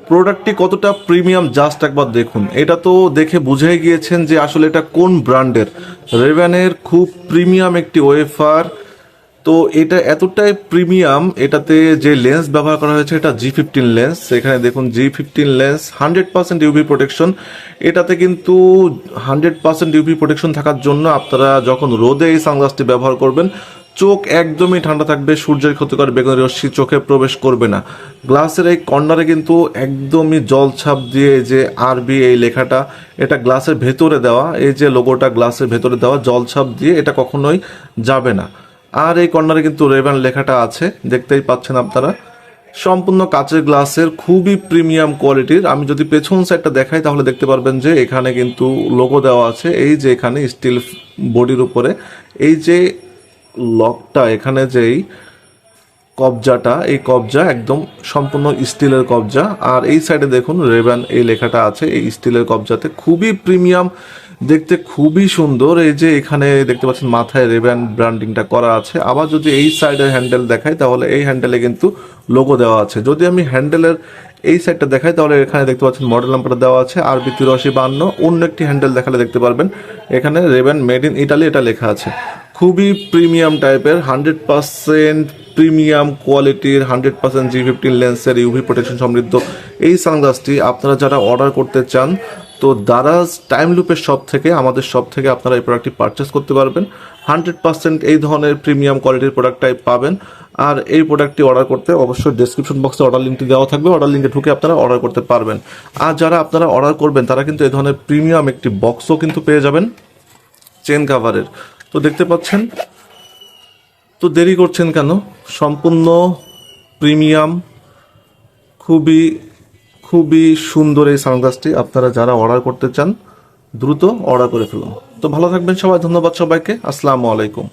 প্রোডাক্টটি কতটা premium just একবার দেখুন। এটা তো দেখে বুঝেই গিয়েছেন যে আসলে এটা কোন ব্র্যান্ডের। রেব্যানের খুব প্রিমিয়াম একটি ওয়েফার। তো এটা এতটাই প্রিমিয়াম, এটাতে যে লেন্স ব্যবহার করা হয়েছে এটা G15 লেন্স। এখানে দেখুন G15 লেন্স 100% ইউভি প্রোটেকশন। এটাতে কিন্তু 100% ইউভি প্রোটেকশন থাকার জন্য আপনারা যখন রোদে এই সানগ্লাসটি ব্যবহার করবেন চোখ একদমই ঠান্ডা থাকবে, সূর্যের ক্ষতিকর বেগুনি রশ্মি চোখে প্রবেশ করবে না। গ্লাসের এই কর্নারে কিন্তু একদমই জলছাপ দিয়ে যে আরবি এই লেখাটা, এটা গ্লাসের ভেতরে দেওয়া, এই যে লোগোটা গ্লাসের ভেতরে দেওয়া জলছাপ দিয়ে এটা কখনোই যাবে না। আর এই কর্নারে কিন্তু রেব্যান লেখাটা আছে, দেখতেই পাচ্ছেন আপনারা। সম্পূর্ণ কাচের গ্লাসের, খুবই প্রিমিয়াম কোয়ালিটির। আমি যদি পেছন সাইডটা দেখাই তাহলে দেখতে পারবেন যে এখানে কিন্তু লোগো দেওয়া আছে। এই যে এখানে স্টিল বডির উপরে এই যে লকটা, এখানে যেই কবজাটা, এই কবজা একদম সম্পূর্ণ স্টিলের কবজা। আর এই সাইডে দেখুন রেব্যান এই লেখাটা আছে এই স্টিলের কবজাতে, খুবই প্রিমিয়াম, দেখতে খুবই সুন্দর। এই যে এখানে দেখতে পাচ্ছেন মাথায় রেব্যান ব্র্যান্ডিংটা করা আছে। আবার যদি এই সাইডের হ্যান্ডেল দেখাই তাহলে এই হ্যান্ডেলে কিন্তু লোগো দেওয়া আছে। যদি আমি হ্যান্ডেলের এই সাইডটা দেখাই তাহলে এখানে দেখতে পাচ্ছেন মডেল নাম্বারটা দেওয়া আছে আরবি 8352। অন্য একটি হ্যান্ডেল দেখালে দেখতে পারবেন এখানে রেব্যান মেড ইন ইটালি এটা লেখা আছে। খুবই প্রিমিয়াম টাইপের, 100% প্রিমিয়াম কোয়ালিটির, 100% G15 লেন্সের ইউভি প্রোটেকশন সমৃদ্ধ এই সানগ্লাসটি আপনারা যারা অর্ডার করতে চান তো দারাজ টাইম লুপের শপ থেকে, আমাদের শপ থেকে আপনারা এই প্রোডাক্টটি পারচেস করতে পারবেন। 100% এই ধরনের প্রিমিয়াম কোয়ালিটির প্রোডাক্টটাই পাবেন। আর এই প্রোডাক্টটি অর্ডার করতে অবশ্যই ডেসক্রিপশন বক্সে অর্ডার লিঙ্কটি দেওয়া থাকবে, অর্ডার লিঙ্কে ঢুকে আপনারা অর্ডার করতে পারবেন। আর যারা আপনারা অর্ডার করবেন তারা কিন্তু এই ধরনের প্রিমিয়াম একটি বক্সও কিন্তু পেয়ে যাবেন চেন কাভারের। তো দেখতে পাচ্ছেন, তো দেরি করছেন কেন? সম্পূর্ণ প্রিমিয়াম, খুবই খুবই সুন্দর এই সানগ্লাসটি। আপনারা যারা অর্ডার করতে চান দ্রুত অর্ডার করে ফেলুন। তো ভালো থাকবেন সবাই, ধন্যবাদ সবাইকে, আসসালামু আলাইকুম।